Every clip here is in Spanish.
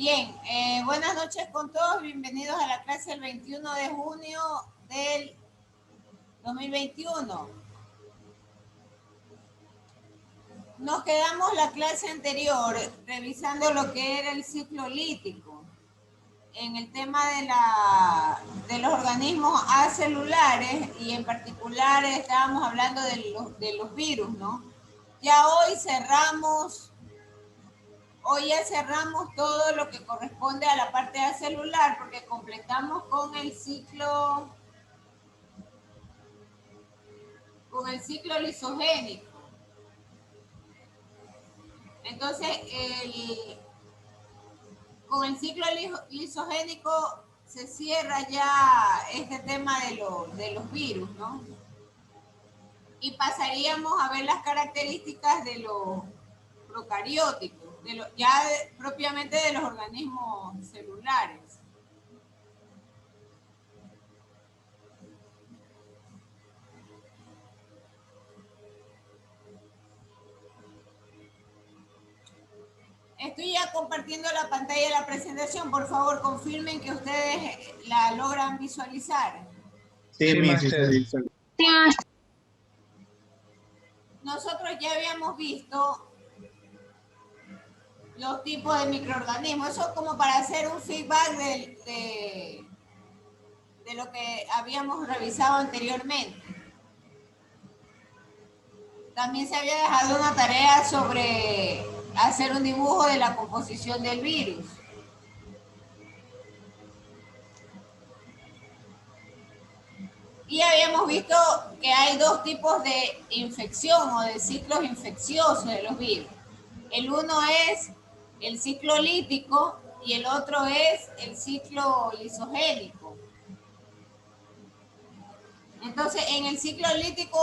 Bien, buenas noches con todos, bienvenidos a la clase del 21 de junio del 2021. Nos quedamos la clase anterior revisando lo que era el ciclo lítico en el tema de los organismos acelulares y en particular estábamos hablando de los virus, ¿no? Ya hoy ya cerramos todo lo que corresponde a la parte celular porque completamos con el ciclo lisogénico. Entonces, con el ciclo lisogénico se cierra ya este tema de los virus, ¿no? Y pasaríamos a ver las características de los procarióticos, propiamente de los organismos celulares. Estoy ya compartiendo la pantalla de la presentación. Por favor, confirmen que ustedes la logran visualizar. Sí, master. Nosotros ya habíamos visto los tipos de microorganismos. Eso como para hacer un feedback de lo que habíamos revisado anteriormente. También se había dejado una tarea sobre hacer un dibujo de la composición del virus. Y habíamos visto que hay dos tipos de infección o de ciclos infecciosos de los virus. El uno es el ciclo lítico y el otro es el ciclo lisogénico. Entonces, en el ciclo lítico,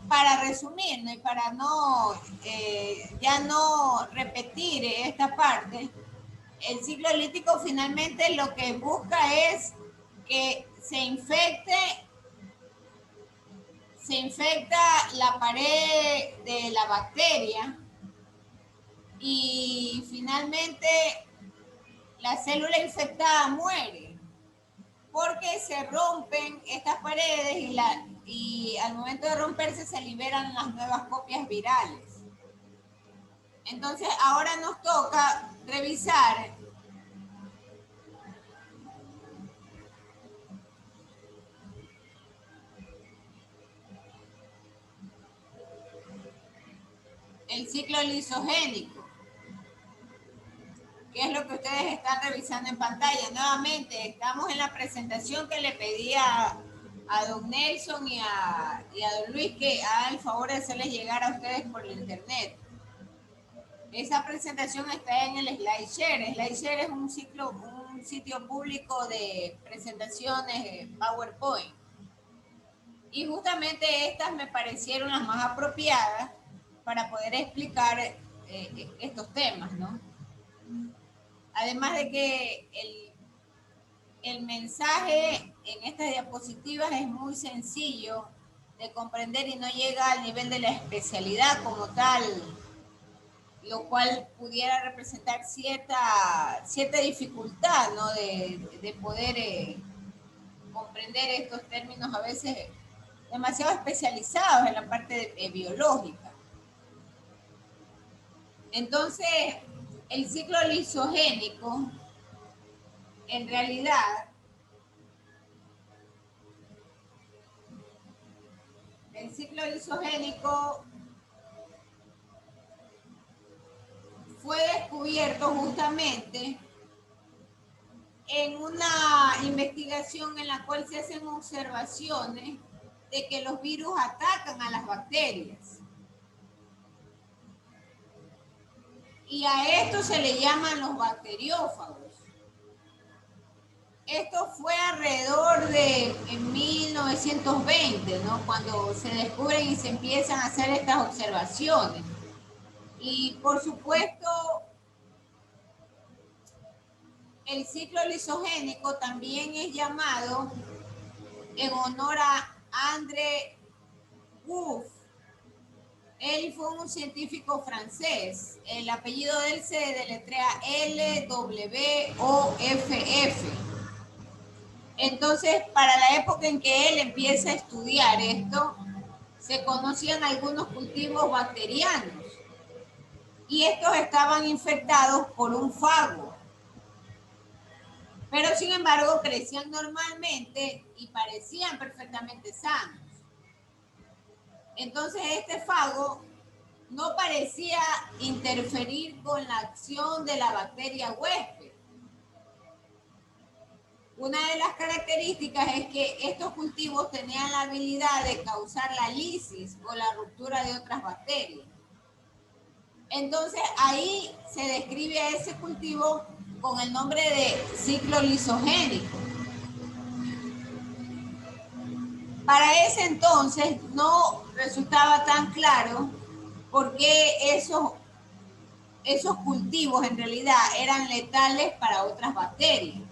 para resumir, ¿no? Y para ya no repetir esta parte, el ciclo lítico finalmente lo que busca es que se infecta la pared de la bacteria y finalmente la célula infectada muere porque se rompen estas paredes y al momento de romperse se liberan las nuevas copias virales. Entonces ahora nos toca revisar el ciclo lisogénico, que es lo que ustedes están revisando en pantalla. Nuevamente, estamos en la presentación que le pedía a don Nelson y a don Luis que hagan el favor de hacerles llegar a ustedes por el internet. Esa presentación está en el SlideShare. SlideShare es un sitio público de presentaciones PowerPoint. Y justamente estas me parecieron las más apropiadas para poder explicar estos temas, ¿no? Además de que el mensaje en estas diapositivas es muy sencillo de comprender y no llega al nivel de la especialidad como tal, lo cual pudiera representar cierta dificultad, ¿no? de poder comprender estos términos a veces demasiado especializados en la parte biológica. Entonces, el ciclo lisogénico, en realidad, el ciclo lisogénico fue descubierto justamente en una investigación en la cual se hacen observaciones de que los virus atacan a las bacterias. Y a esto se le llaman los bacteriófagos. Esto fue alrededor de en 1920, ¿no? Cuando se descubren y se empiezan a hacer estas observaciones. Y por supuesto, el ciclo lisogénico también es llamado en honor a Andre Wolf, Él fue un científico francés. El apellido de él se deletrea Lwoff. Entonces, para la época en que él empieza a estudiar esto, se conocían algunos cultivos bacterianos y estos estaban infectados por un fago. Pero sin embargo crecían normalmente y parecían perfectamente sanos. Entonces este fago no parecía interferir con la acción de la bacteria huésped. Una de las características es que estos cultivos tenían la habilidad de causar la lisis o la ruptura de otras bacterias. Entonces ahí se describe a ese cultivo con el nombre de ciclo lisogénico. Para ese entonces no resultaba tan claro por qué esos cultivos en realidad eran letales para otras bacterias.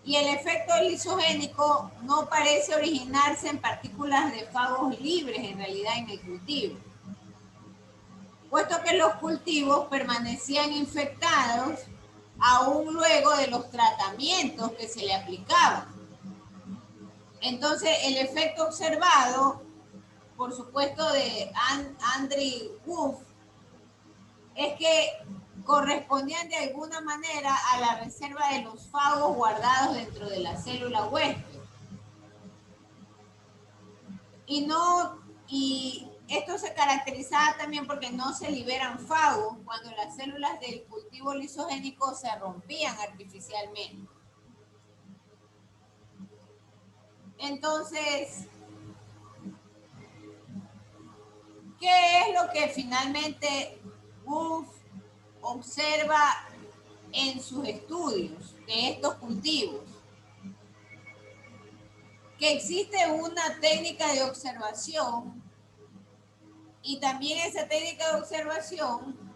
Y el efecto lisogénico no parece originarse en partículas de fagos libres en realidad en el cultivo, puesto que los cultivos permanecían infectados aún luego de los tratamientos que se le aplicaban. Entonces, el efecto observado, por supuesto, de Andrew Wolf, es que correspondían de alguna manera a la reserva de los fagos guardados dentro de la célula huésped. Y esto se caracterizaba también porque no se liberan fagos cuando las células del cultivo lisogénico se rompían artificialmente. Entonces, ¿qué es lo que finalmente Wolf observa en sus estudios de estos cultivos? Que existe una técnica de observación y también esa técnica de observación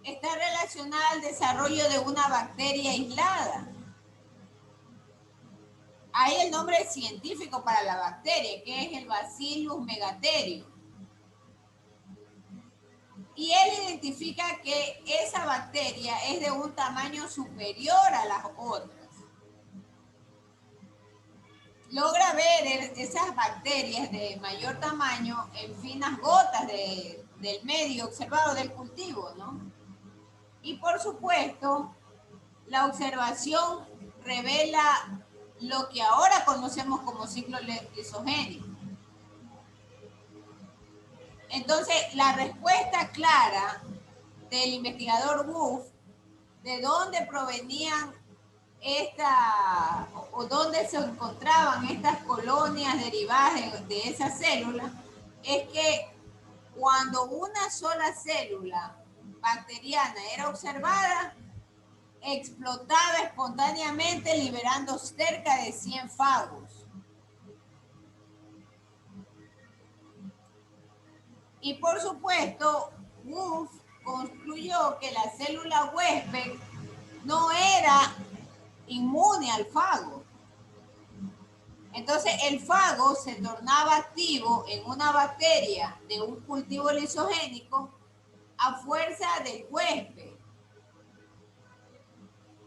está relacionada al desarrollo de una bacteria aislada. Hay el nombre científico para la bacteria, que es el Bacillus megaterium. Y él identifica que esa bacteria es de un tamaño superior a las otras. Logra ver esas bacterias de mayor tamaño en finas gotas del medio observado del cultivo, ¿no? Y por supuesto, la observación revela lo que ahora conocemos como ciclo lisogénico. Entonces, la respuesta clara del investigador Wolf de dónde provenían o dónde se encontraban estas colonias derivadas de esas células es que cuando una sola célula bacteriana era observada, explotaba espontáneamente liberando cerca de 100 fagos. Y por supuesto, Wolf concluyó que la célula huésped no era inmune al fago. Entonces el fago se tornaba activo en una bacteria de un cultivo lisogénico a fuerza del huésped.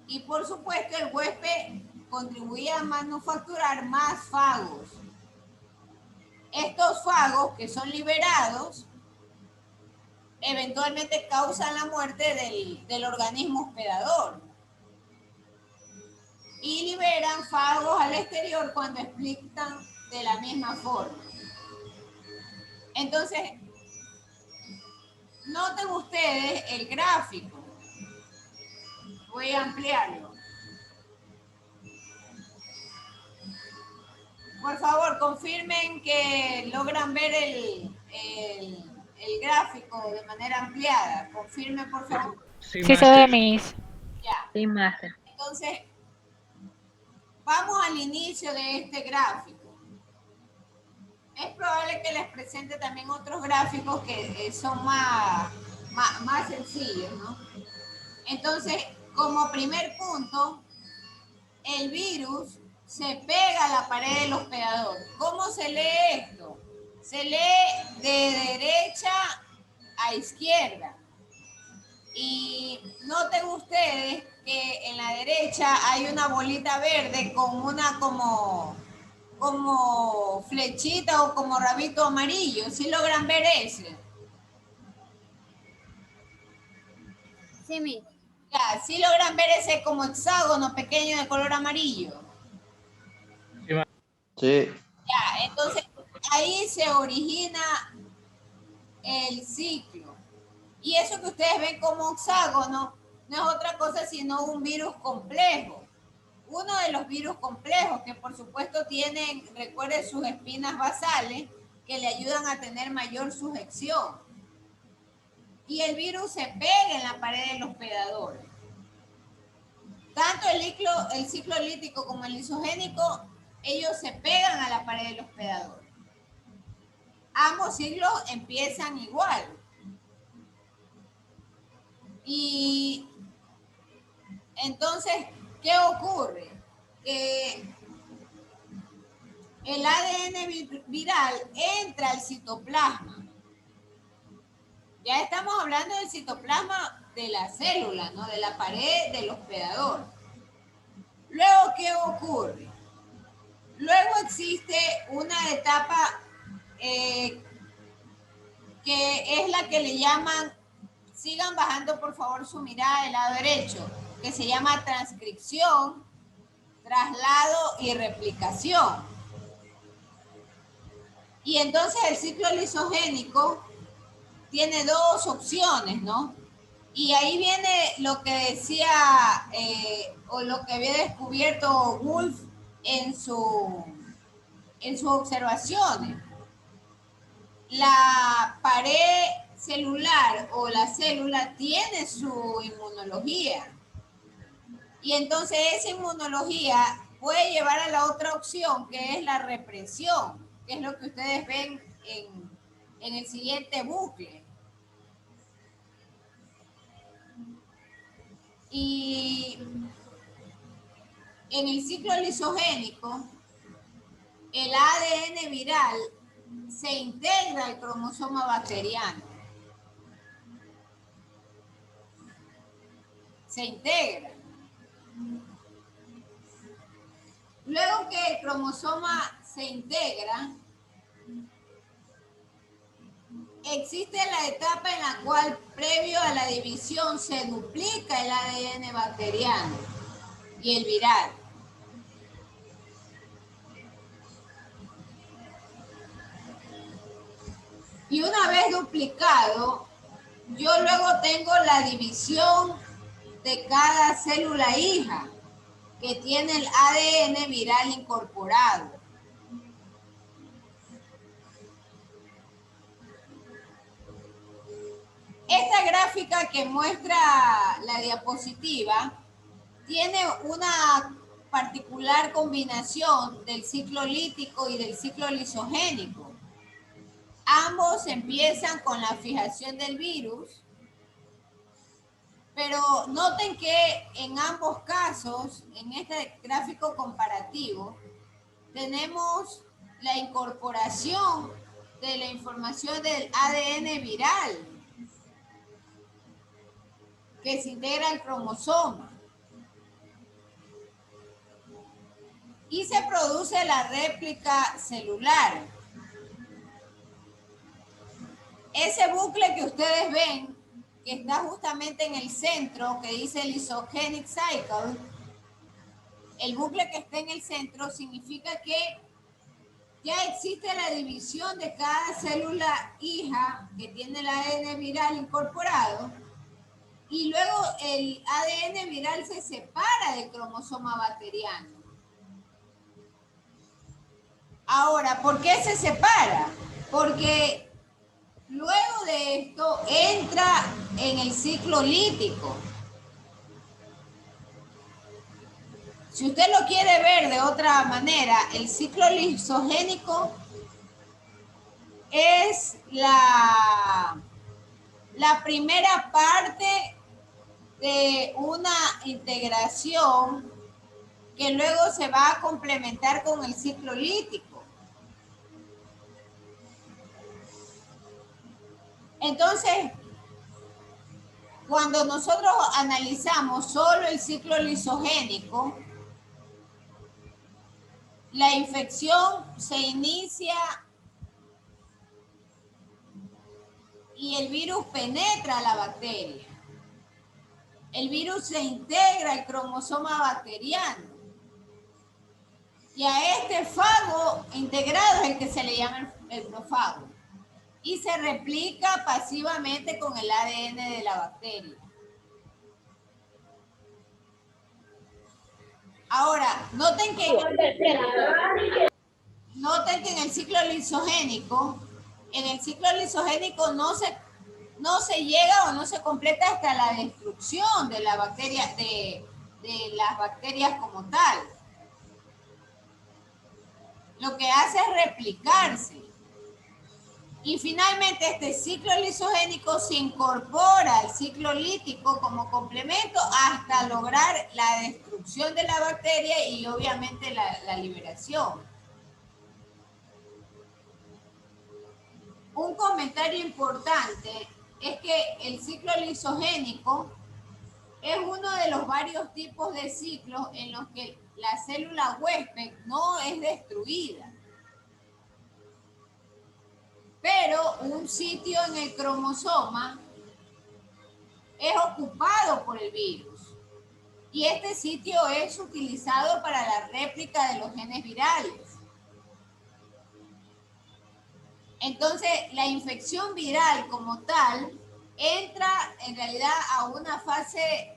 Y por supuesto el huésped contribuía a manufacturar más fagos. Estos fagos que son liberados eventualmente causan la muerte del organismo hospedador y liberan fagos al exterior cuando explican de la misma forma. Entonces, noten ustedes el gráfico. Voy a ampliarlo. Por favor, confirmen que logran ver el gráfico de manera ampliada. Confirmen, por favor. Sí, se ve, Miss. Ya. Sí, maestra. Entonces, vamos al inicio de este gráfico. Es probable que les presente también otros gráficos que son más sencillos, ¿no? Entonces, como primer punto, el virus se pega a la pared del hospedador. ¿Cómo se lee esto? Se lee de derecha a izquierda. Y noten ustedes que en la derecha hay una bolita verde con una como flechita o como rabito amarillo. ¿Sí logran ver ese? Sí, Miss. Ya, ¿sí logran ver ese como hexágono pequeño de color amarillo? Sí. Ya, entonces ahí se origina el ciclo. Y eso que ustedes ven como hexágono no es otra cosa sino un virus complejo. Uno de los virus complejos que por supuesto tienen, recuerden, sus espinas basales que le ayudan a tener mayor sujeción. Y el virus se pega en la pared de los hospedadores. Tanto el ciclo lítico como el lisogénico, ellos se pegan a la pared del hospedador. Ambos ciclos empiezan igual. Y entonces, ¿qué ocurre? Que el ADN viral entra al citoplasma. Ya estamos hablando del citoplasma de la célula, ¿no? De la pared del hospedador. Luego, ¿qué ocurre? Luego existe una etapa que es la que le llaman, sigan bajando por favor su mirada del lado derecho, que se llama transcripción, traslado y replicación. Y entonces el ciclo lisogénico tiene dos opciones, ¿no? Y ahí viene lo que decía o lo que había descubierto Wolf en sus observaciones. La pared celular o la célula tiene su inmunología. Y entonces esa inmunología puede llevar a la otra opción, que es la represión, que es lo que ustedes ven en el siguiente bucle. Y en el ciclo lisogénico, el ADN viral se integra al cromosoma bacteriano. Se integra. Luego que el cromosoma se integra, existe la etapa en la cual, previo a la división, se duplica el ADN bacteriano y el viral. Y una vez duplicado, yo luego tengo la división de cada célula hija que tiene el ADN viral incorporado. Esta gráfica que muestra la diapositiva tiene una particular combinación del ciclo lítico y del ciclo lisogénico. Ambos empiezan con la fijación del virus, pero noten que en ambos casos, en este gráfico comparativo, tenemos la incorporación de la información del ADN viral que se integra al cromosoma. Y se produce la réplica celular. Ese bucle que ustedes ven, que está justamente en el centro, que dice lysogenic cycle, el bucle que está en el centro significa que ya existe la división de cada célula hija que tiene el ADN viral incorporado y luego el ADN viral se separa del cromosoma bacteriano. Ahora, ¿por qué se separa? Porque luego de esto entra en el ciclo lítico. Si usted lo quiere ver de otra manera, el ciclo lisogénico es la primera parte de una integración que luego se va a complementar con el ciclo lítico. Entonces, cuando nosotros analizamos solo el ciclo lisogénico, la infección se inicia y el virus penetra a la bacteria. El virus se integra al cromosoma bacteriano. Y a este fago integrado es el que se le llama el profago. Y se replica pasivamente con el ADN de la bacteria. Ahora, noten que en el ciclo lisogénico, no se llega o no se completa hasta la destrucción de la bacteria, de las bacterias como tal. Lo que hace es replicarse. Y finalmente este ciclo lisogénico se incorpora al ciclo lítico como complemento hasta lograr la destrucción de la bacteria y obviamente la liberación. Un comentario importante es que el ciclo lisogénico es uno de los varios tipos de ciclos en los que la célula huésped no es destruida, pero un sitio en el cromosoma es ocupado por el virus y este sitio es utilizado para la réplica de los genes virales. Entonces, la infección viral como tal entra en realidad a una fase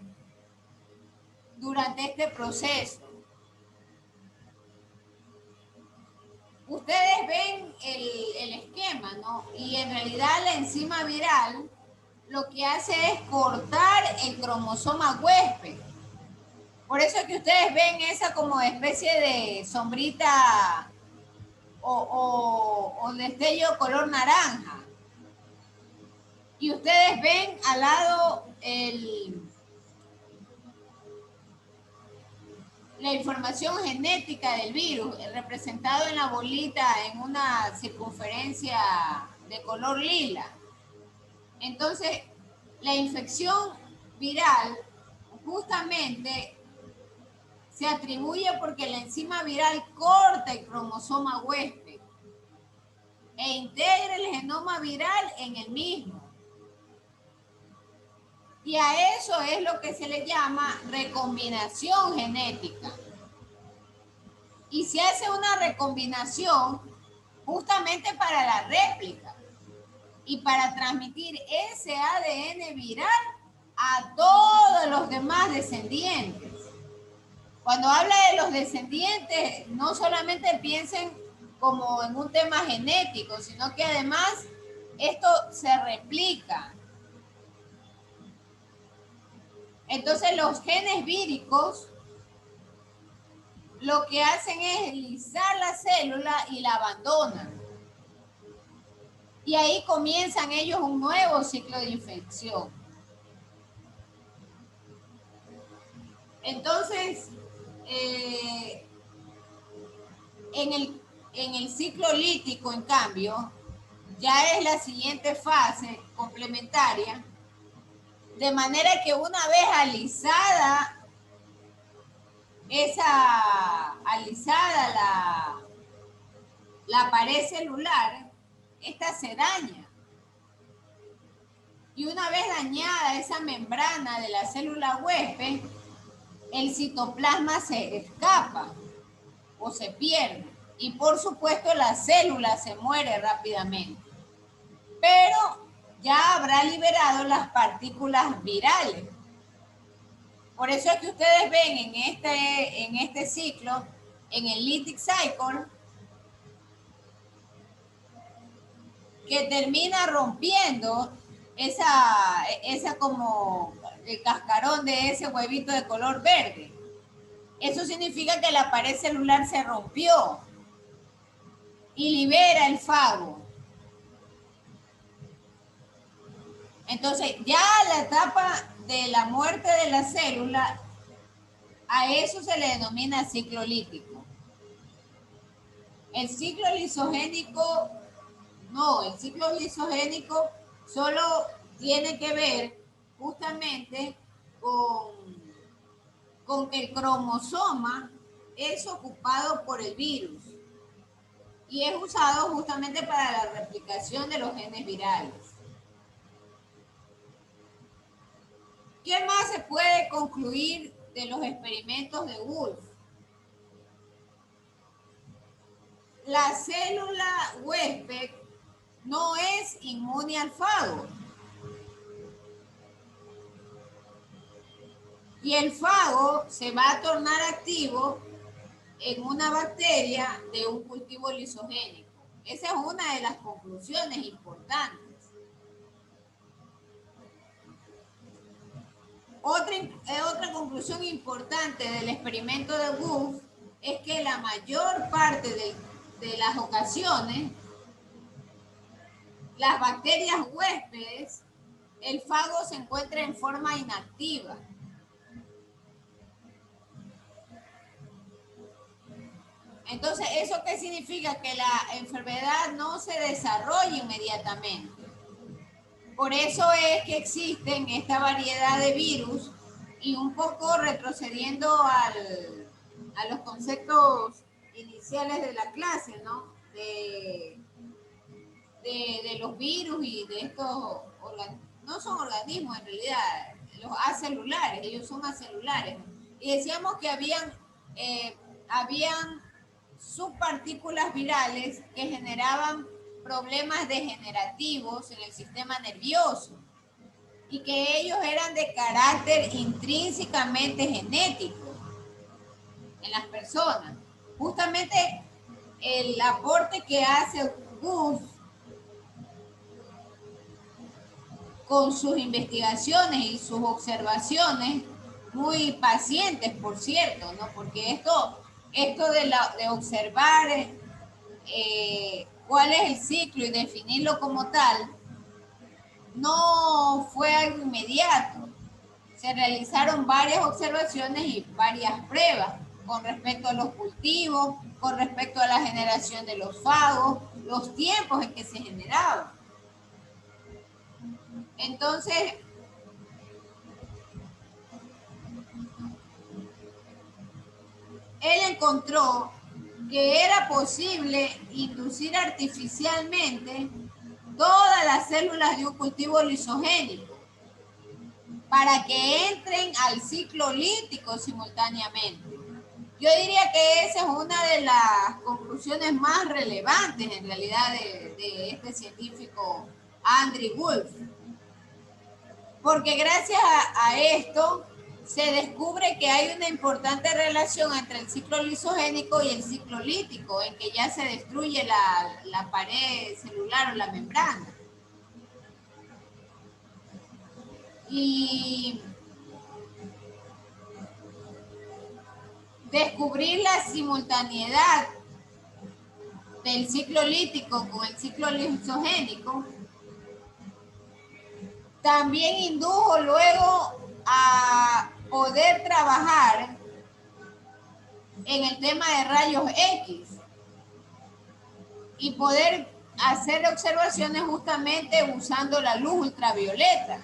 durante este proceso. Ustedes ven el esquema, ¿no? Y en realidad la enzima viral lo que hace es cortar el cromosoma huésped. Por eso es que ustedes ven esa como especie de sombrita o destello color naranja. Y ustedes ven al lado la información genética del virus, representado en la bolita en una circunferencia de color lila. Entonces, la infección viral justamente se atribuye porque la enzima viral corta el cromosoma huésped e integra el genoma viral en el mismo. Y a eso es lo que se le llama recombinación genética. Y se hace una recombinación justamente para la réplica y para transmitir ese ADN viral a todos los demás descendientes. Cuando habla de los descendientes, no solamente piensen como en un tema genético, sino que además esto se replica. Entonces los genes víricos lo que hacen es lisar la célula y la abandonan. Y ahí comienzan ellos un nuevo ciclo de infección. Entonces, en el ciclo lítico, en cambio, ya es la siguiente fase complementaria, de manera que una vez alisada la pared celular, esta se daña. Y una vez dañada esa membrana de la célula huésped, el citoplasma se escapa o se pierde. Y por supuesto la célula se muere rápidamente. Pero ya habrá liberado las partículas virales. Por eso es que ustedes ven en este ciclo, en el lytic cycle, que termina rompiendo esa como el cascarón de ese huevito de color verde. Eso significa que la pared celular se rompió y libera el fago. Entonces, ya la etapa de la muerte de la célula, a eso se le denomina ciclo lítico. El ciclo lisogénico solo tiene que ver justamente con que el cromosoma es ocupado por el virus y es usado justamente para la replicación de los genes virales. ¿Qué más se puede concluir de los experimentos de Wolf? La célula huésped no es inmune al fago. Y el fago se va a tornar activo en una bacteria de un cultivo lisogénico. Esa es una de las conclusiones importantes. Otra conclusión importante del experimento de Wolf es que la mayor parte de las ocasiones, las bacterias huéspedes, el fago se encuentra en forma inactiva. Entonces, ¿eso qué significa? Que la enfermedad no se desarrolla inmediatamente. Por eso es que existen esta variedad de virus y un poco retrocediendo a los conceptos iniciales de la clase, ¿no? De los virus y de estos no son organismos en realidad, los acelulares, ellos son acelulares. Y decíamos que habían subpartículas virales que generaban problemas degenerativos en el sistema nervioso y que ellos eran de carácter intrínsecamente genético en las personas. Justamente el aporte que hace Wolf con sus investigaciones y sus observaciones, muy pacientes, por cierto, ¿no? Porque esto de observar cuál es el ciclo y definirlo como tal, no fue algo inmediato. Se realizaron varias observaciones y varias pruebas con respecto a los cultivos, con respecto a la generación de los fagos, los tiempos en que se generaban. Entonces, él encontró que era posible inducir artificialmente todas las células de un cultivo lisogénico para que entren al ciclo lítico simultáneamente. Yo diría que esa es una de las conclusiones más relevantes en realidad de este científico Andrew Wolf. Porque gracias a esto se descubre que hay una importante relación entre el ciclo lisogénico y el ciclo lítico, en que ya se destruye la pared celular o la membrana. Y descubrir la simultaneidad del ciclo lítico con el ciclo lisogénico también indujo luego a poder trabajar en el tema de rayos X y poder hacer observaciones justamente usando la luz ultravioleta.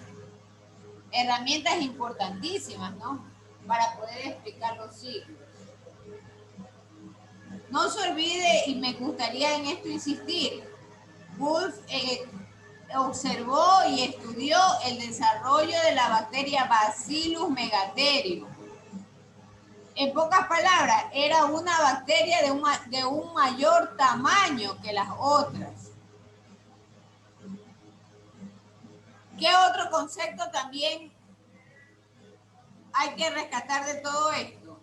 Herramientas importantísimas, ¿no? Para poder explicar los ciclos. No se olvide, y me gustaría en esto insistir, Wolf observó y estudió el desarrollo de la bacteria Bacillus megaterium. En pocas palabras, era una bacteria de un mayor tamaño que las otras. ¿Qué otro concepto también hay que rescatar de todo esto?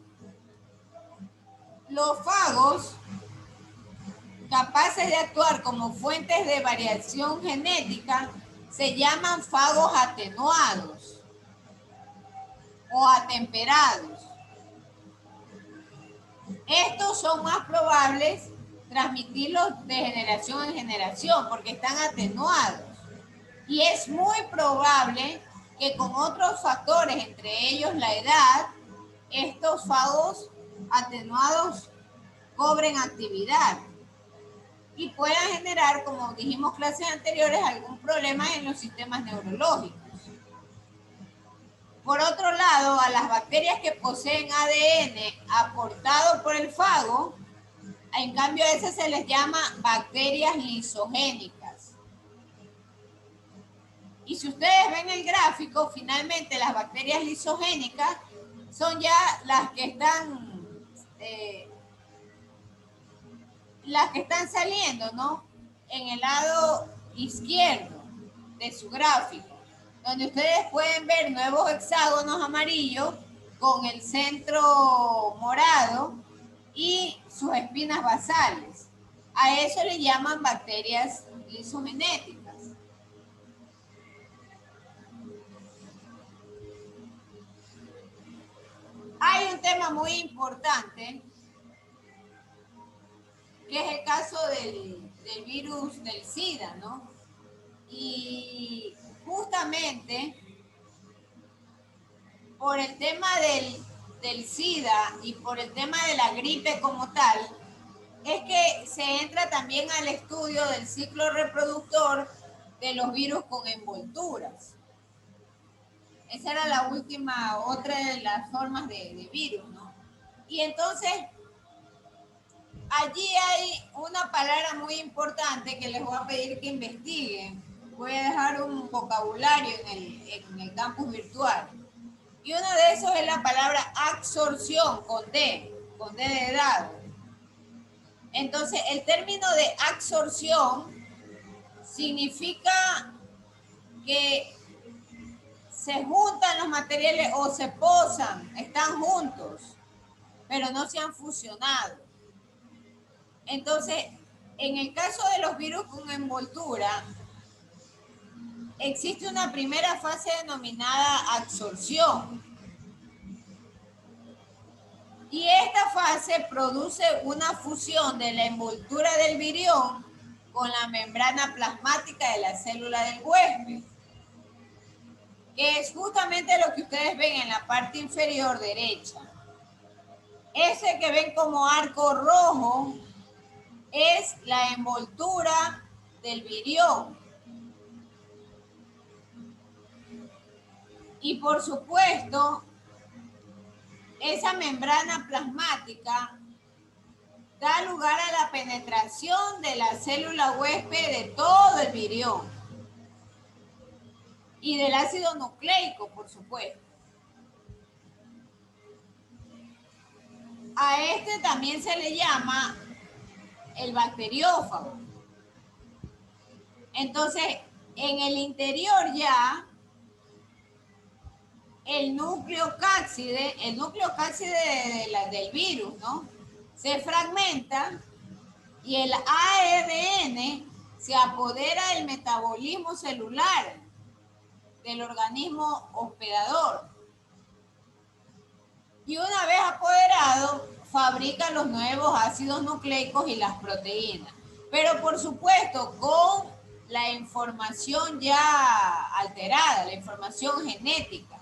Los fagos, capaces de actuar como fuentes de variación genética, se llaman fagos atenuados o atemperados. Estos son más probables transmitirlos de generación en generación porque están atenuados. Y es muy probable que con otros factores, entre ellos la edad, estos fagos atenuados cobren actividad. y puedan generar, como dijimos clases anteriores, algún problema en los sistemas neurológicos. Por otro lado, a las bacterias que poseen ADN aportado por el fago, en cambio a esas se les llama bacterias lisogénicas. Y si ustedes ven el gráfico, finalmente las bacterias lisogénicas son ya las que están saliendo, ¿no? En el lado izquierdo de su gráfico, donde ustedes pueden ver nuevos hexágonos amarillos con el centro morado y sus espinas basales. A eso le llaman bacterias lisogenéticas. Hay un tema muy importante, que es el caso del virus del SIDA, ¿no? Y justamente por el tema del SIDA y por el tema de la gripe como tal, es que se entra también al estudio del ciclo reproductor de los virus con envolturas. Esa era la última, otra de las formas de virus, ¿no? Y entonces, allí hay una palabra muy importante que les voy a pedir que investiguen. Voy a dejar un vocabulario en el campus virtual. Y uno de esos es la palabra absorción, con D de dado. Entonces, el término de absorción significa que se juntan los materiales o se posan, están juntos, pero no se han fusionado. Entonces, en el caso de los virus con envoltura, existe una primera fase denominada absorción. Y esta fase produce una fusión de la envoltura del virión con la membrana plasmática de la célula del huésped, que es justamente lo que ustedes ven en la parte inferior derecha. Ese que ven como arco rojo es la envoltura del virión. Y por supuesto, esa membrana plasmática da lugar a la penetración de la célula huésped de todo el virión y del ácido nucleico, por supuesto. A este también se le llama el bacteriófago. Entonces, en el interior ya, el núcleo cápside del virus, ¿no? Se fragmenta y el ARN se apodera del metabolismo celular del organismo hospedador. Y una vez apoderado, fabrica los nuevos ácidos nucleicos y las proteínas. Pero por supuesto, con la información ya alterada, la información genética.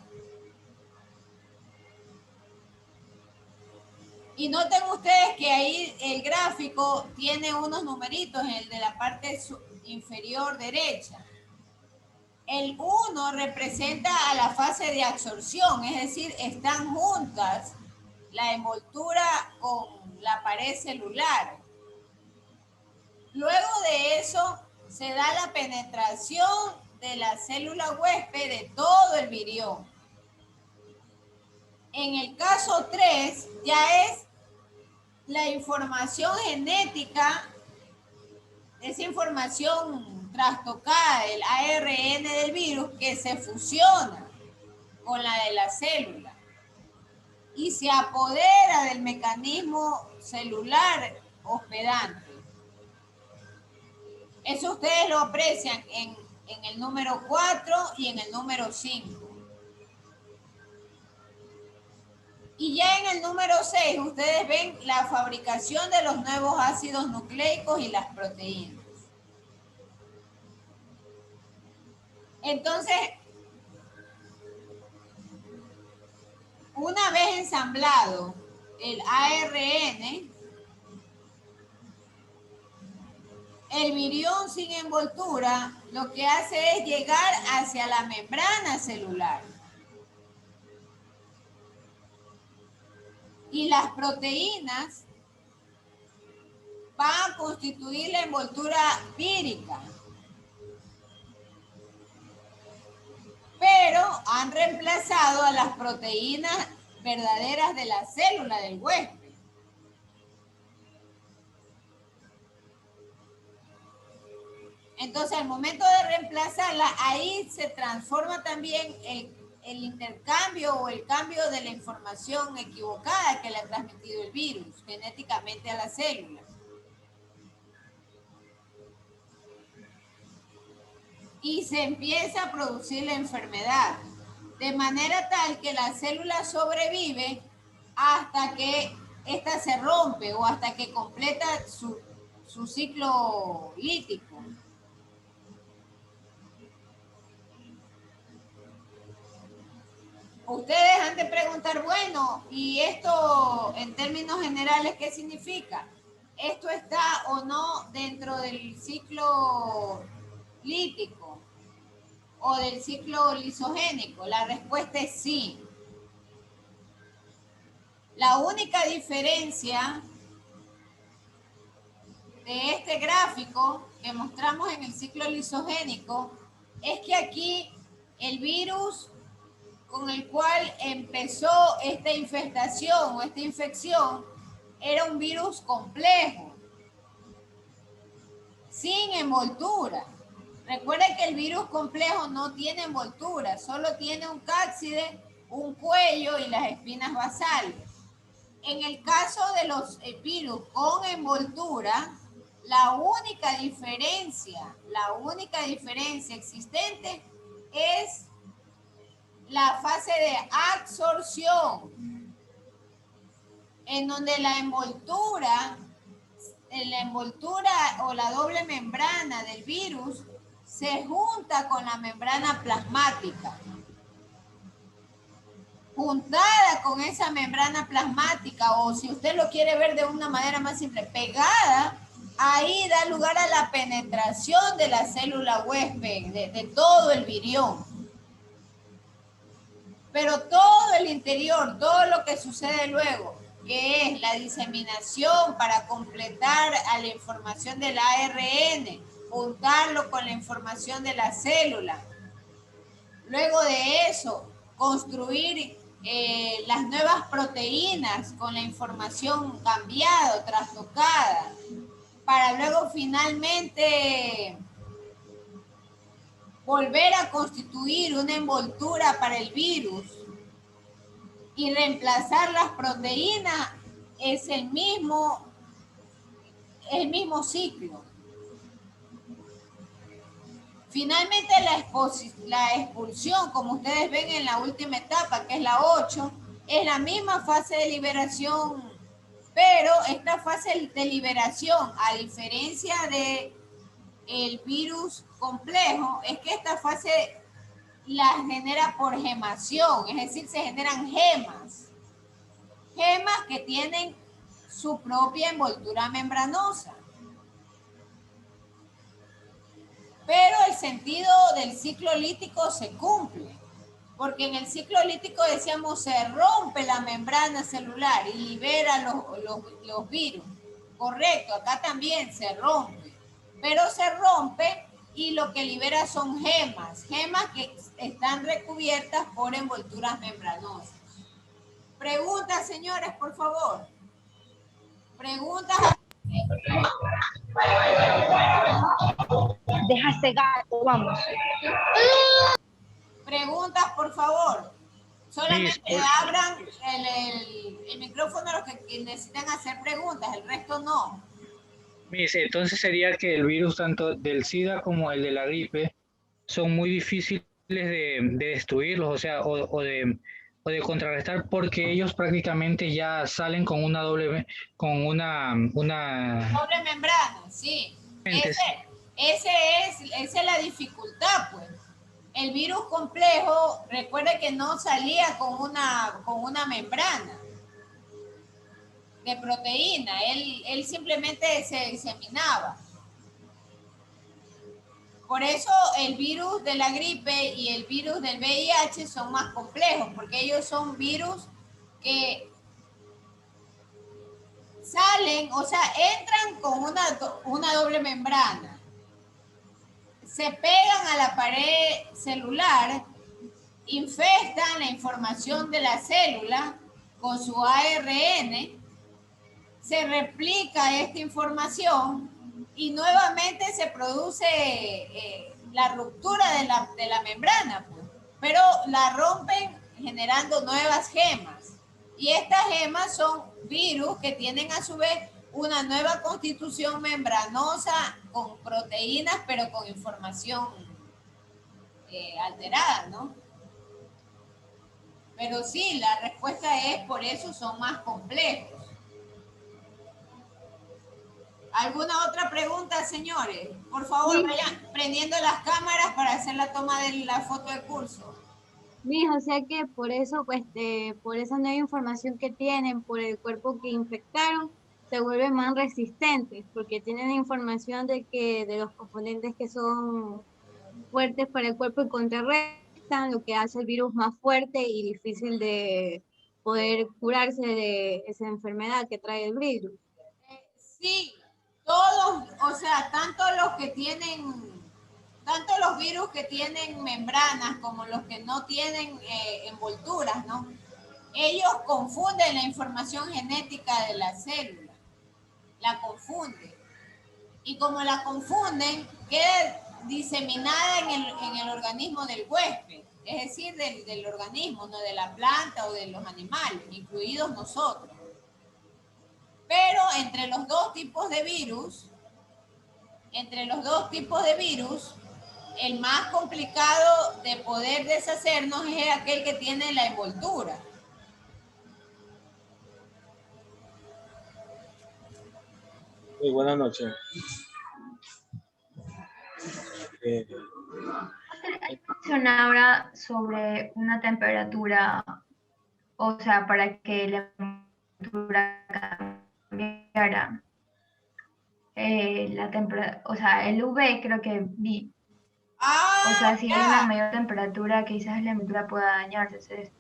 Y noten ustedes que ahí el gráfico tiene unos numeritos en el de la parte inferior derecha. El 1 representa a la fase de absorción, es decir, están juntas la envoltura con la pared celular. Luego de eso se da la penetración de la célula huésped de todo el virión. En el caso 3 ya es la información genética, esa información trastocada del ARN del virus que se fusiona con la de la célula y se apodera del mecanismo celular hospedante. Eso ustedes lo aprecian en el número 4 y en el número 5. Y ya en el número 6 ustedes ven la fabricación de los nuevos ácidos nucleicos y las proteínas. Entonces, una vez ensamblado el ARN, el virión sin envoltura lo que hace es llegar hacia la membrana celular. Y las proteínas van a constituir la envoltura vírica. Pero han reemplazado a las proteínas verdaderas de la célula del huésped. Entonces, al momento de reemplazarla, ahí se transforma también el intercambio o el cambio de la información equivocada que le ha transmitido el virus genéticamente a las células. Y se empieza a producir la enfermedad, de manera tal que la célula sobrevive hasta que ésta se rompe o hasta que completa su ciclo lítico. Ustedes han de preguntar, bueno, ¿y esto en términos generales qué significa? ¿Esto está o no dentro del ciclo lítico o del ciclo lisogénico? La respuesta es sí. La única diferencia de este gráfico que mostramos en el ciclo lisogénico es que aquí el virus con el cual empezó esta infestación o esta infección era un virus complejo, sin envoltura. Recuerden que el virus complejo no tiene envoltura, solo tiene un cápside, un cuello y las espinas basales. En el caso de los virus con envoltura, la única diferencia existente es la fase de absorción, en donde la envoltura o la doble membrana del virus se junta con la membrana plasmática. Juntada con esa membrana plasmática, o si usted lo quiere ver de una manera más simple, pegada, ahí da lugar a la penetración de la célula huésped, de todo el virión. Pero todo el interior, todo lo que sucede luego, que es la diseminación para completar a la información del ARN, juntarlo con la información de la célula. Luego de eso, construir las nuevas proteínas con la información cambiada o trastocada, para luego finalmente volver a constituir una envoltura para el virus y reemplazar las proteínas, es el mismo ciclo. Finalmente la expulsión, como ustedes ven en la última etapa, que es la 8, es la misma fase de liberación, pero esta fase de liberación, a diferencia de el virus complejo, es que esta fase la genera por gemación, es decir, se generan gemas que tienen su propia envoltura membranosa. Pero el sentido del ciclo lítico se cumple, porque en el ciclo lítico decíamos se rompe la membrana celular y libera los virus. Correcto, acá también se rompe, pero se rompe y lo que libera son gemas que están recubiertas por envolturas membranosas. Preguntas, señores, por favor. Preguntas. Deja ese gato, vamos. Preguntas, por favor. Solamente abran el micrófono a los que necesitan hacer preguntas, el resto no. Entonces sería que el virus tanto del SIDA como el de la gripe son muy difíciles de destruirlos, o sea, o de contrarrestar, porque ellos prácticamente ya salen con una doble membrana, sí. Esa es la dificultad, pues. El virus complejo, recuerde que no salía con una membrana de proteína, él simplemente se diseminaba. Por eso el virus de la gripe y el virus del VIH son más complejos, porque ellos son virus que salen, o sea, entran con una doble membrana, se pegan a la pared celular, infestan la información de la célula con su ARN, se replica esta información y nuevamente se produce la ruptura de la membrana, pues. Pero la rompen generando nuevas gemas. Y estas gemas son virus que tienen a su vez una nueva constitución membranosa con proteínas, pero con información alterada, ¿no? Pero sí, la respuesta es por eso son más complejos. ¿Alguna otra pregunta, señores? Por favor, Sí. vayan prendiendo las cámaras para hacer la toma de la foto de curso. O sea que por eso, pues, por esa nueva información que tienen, por el cuerpo que infectaron, se vuelven más resistentes, porque tienen información de los componentes que son fuertes para el cuerpo y contrarrestan, lo que hace el virus más fuerte y difícil de poder curarse de esa enfermedad que trae el virus. Sí, todos, o sea, tanto los virus que tienen membranas como los que no tienen envolturas, ¿no? Ellos confunden la información genética de la célula, la confunden. Y como la confunden, queda diseminada en el organismo del huésped, es decir, del organismo, no de la planta o de los animales, incluidos nosotros. Pero entre los dos tipos de virus, el más complicado de poder deshacernos es aquel que tiene la envoltura. Muy buenas noches. Menciona ahora sobre una temperatura, o sea, para que la temperatura cambiara. La temperatura, o sea, el UV creo que vi. O sea, si hay una mayor temperatura, quizás la temperatura pueda dañarse.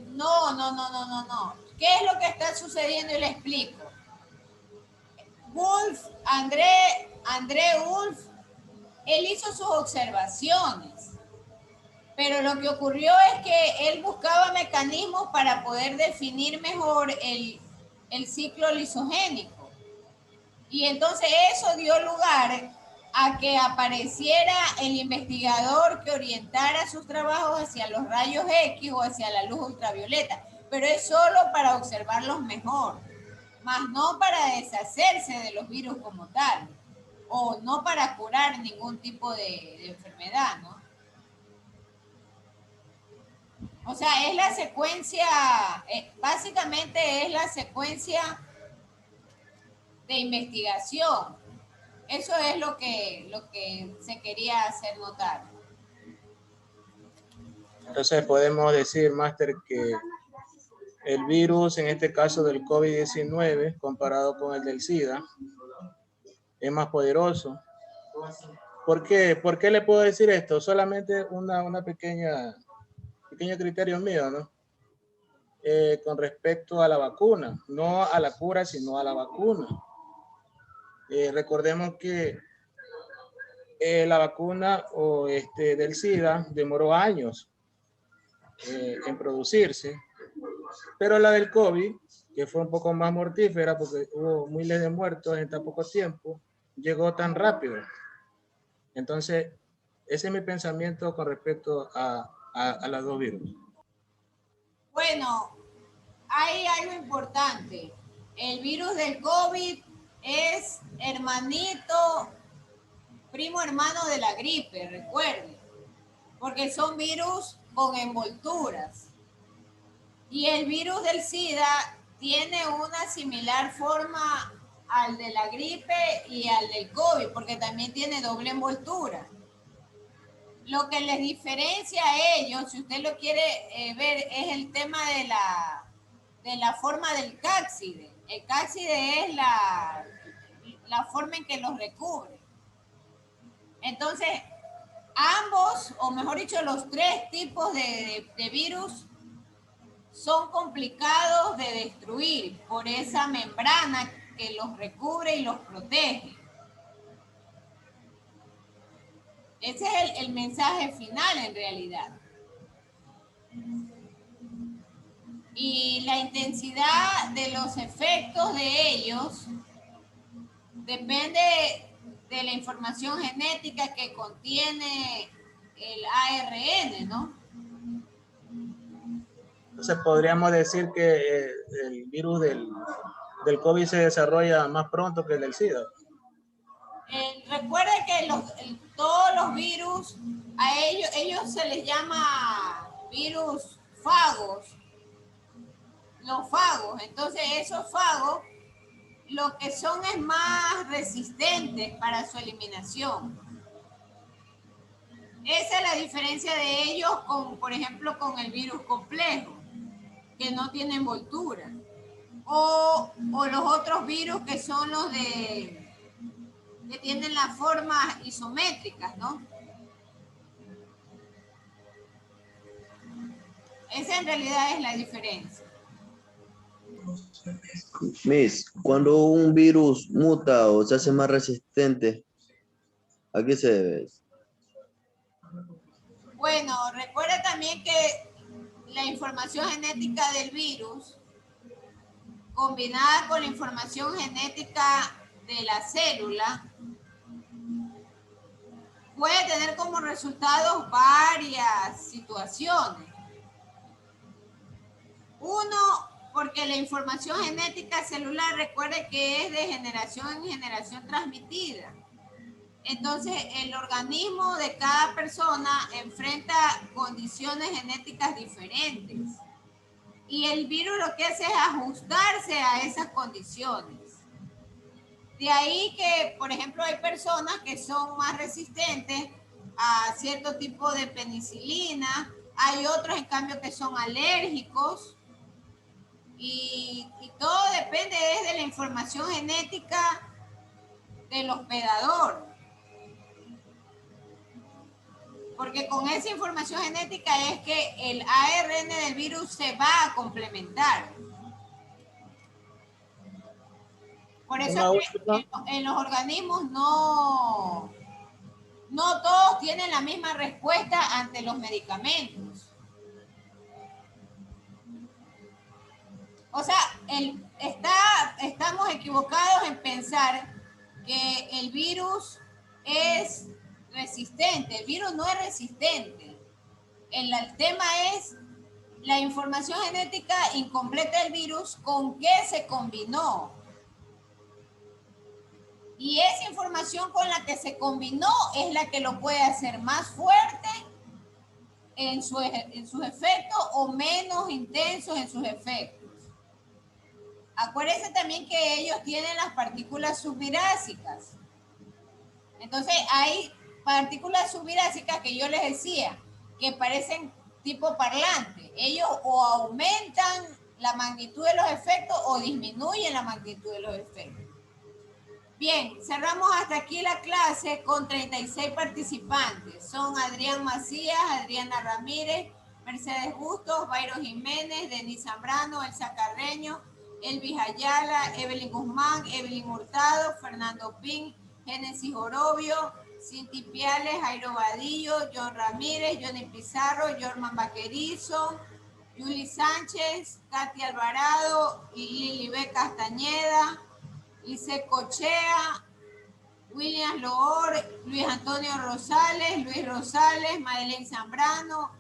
No. ¿Qué es lo que está sucediendo? Y le explico. André Wolf, él hizo sus observaciones, pero lo que ocurrió es que él buscaba mecanismos para poder definir mejor el ciclo lisogénico. Y entonces eso dio lugar a que apareciera el investigador que orientara sus trabajos hacia los rayos X o hacia la luz ultravioleta, pero es solo para observarlos mejor, más no para deshacerse de los virus como tal, o no para curar ningún tipo de enfermedad, ¿no? O sea, es la secuencia, básicamente es la secuencia de investigación. Eso es lo que se quería hacer notar. Entonces podemos decir, máster, que el virus, en este caso del COVID-19, comparado con el del SIDA, es más poderoso. ¿Por qué? ¿Por qué le puedo decir esto? Solamente una pequeño criterio mío, ¿no? Con respecto a la vacuna, no a la cura, sino a la vacuna. Recordemos que la vacuna del SIDA demoró años en producirse, pero la del COVID, que fue un poco más mortífera porque hubo miles de muertos en tan poco tiempo, llegó tan rápido. Entonces, ese es mi pensamiento con respecto a las dos virus. Bueno, hay algo importante. El virus del COVID es primo hermano de la gripe, recuerden, porque son virus con envolturas. Y el virus del SIDA tiene una similar forma al de la gripe y al del COVID, porque también tiene doble envoltura. Lo que les diferencia a ellos, si usted lo quiere ver, es el tema de la forma del cápside. El cápside es la forma en que los recubre. Entonces, ambos, o mejor dicho, los tres tipos de virus son complicados de destruir por esa membrana que los recubre y los protege. Ese es el mensaje final en realidad. Y la intensidad de los efectos de ellos depende de la información genética que contiene el ARN, ¿no? Entonces podríamos decir que el virus del COVID se desarrolla más pronto que el del SIDA. Recuerde que todos los virus, a ellos se les llama virus fagos. Los fagos, entonces esos fagos lo que son es más resistentes para su eliminación. Esa es la diferencia de ellos con, por ejemplo, con el virus complejo, que no tiene envoltura. O los otros virus que son los que tienen las formas isométricas, ¿no? Esa en realidad es la diferencia. Miss, cuando un virus muta o se hace más resistente, ¿a qué se debe? Bueno, recuerda también que la información genética del virus, combinada con la información genética de la célula, puede tener como resultado varias situaciones. Uno, porque la información genética celular, recuerde que es de generación en generación transmitida. Entonces, el organismo de cada persona enfrenta condiciones genéticas diferentes. Y el virus lo que hace es ajustarse a esas condiciones. De ahí que, por ejemplo, hay personas que son más resistentes a cierto tipo de penicilina. Hay otros, en cambio, que son alérgicos. Y todo depende de la información genética del hospedador. Porque con esa información genética es que el ARN del virus se va a complementar. Por eso es que en los organismos no todos tienen la misma respuesta ante los medicamentos. O sea, estamos equivocados en pensar que el virus es resistente. El virus no es resistente. El tema es la información genética incompleta del virus, con qué se combinó. Y esa información con la que se combinó es la que lo puede hacer más fuerte en sus efectos o menos intensos en sus efectos. Acuérdense también que ellos tienen las partículas subvirásicas. Entonces hay partículas subvirásicas que yo les decía, que parecen tipo parlante. Ellos o aumentan la magnitud de los efectos o disminuyen la magnitud de los efectos. Bien, cerramos hasta aquí la clase con 36 participantes. Son Adrián Macías, Adriana Ramírez, Mercedes Bustos, Bayro Jiménez, Denis Zambrano, Elsa Carreño, Elvis Ayala, Evelyn Guzmán, Evelyn Hurtado, Fernando Pin, Génesis Orobio, Cinti Piales, Jairo Vadillo, John Ramírez, Johnny Pizarro, Jorman Vaquerizo, Yuli Sánchez, Katy Alvarado, Lilibet Castañeda, Lice Cochea, William Loor, Luis Antonio Rosales, Luis Rosales, Madeleine Zambrano,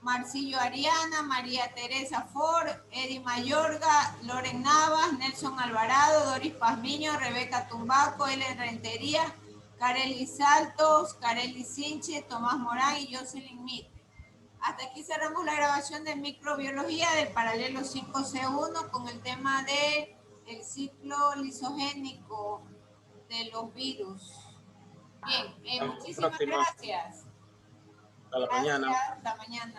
Marcillo Ariana, María Teresa Ford, Eddie Mayorga, Loren Navas, Nelson Alvarado, Doris Pazmiño, Rebeca Tumbaco, Ellen Rentería, Kareli Saltos, Kareli Sinche, Tomás Morán y Jocelyn Mit. Hasta aquí cerramos la grabación de microbiología del paralelo 5C1 con el tema de el ciclo lisogénico de los virus. Bien, muchísimas gracias. Hasta mañana. Hasta mañana.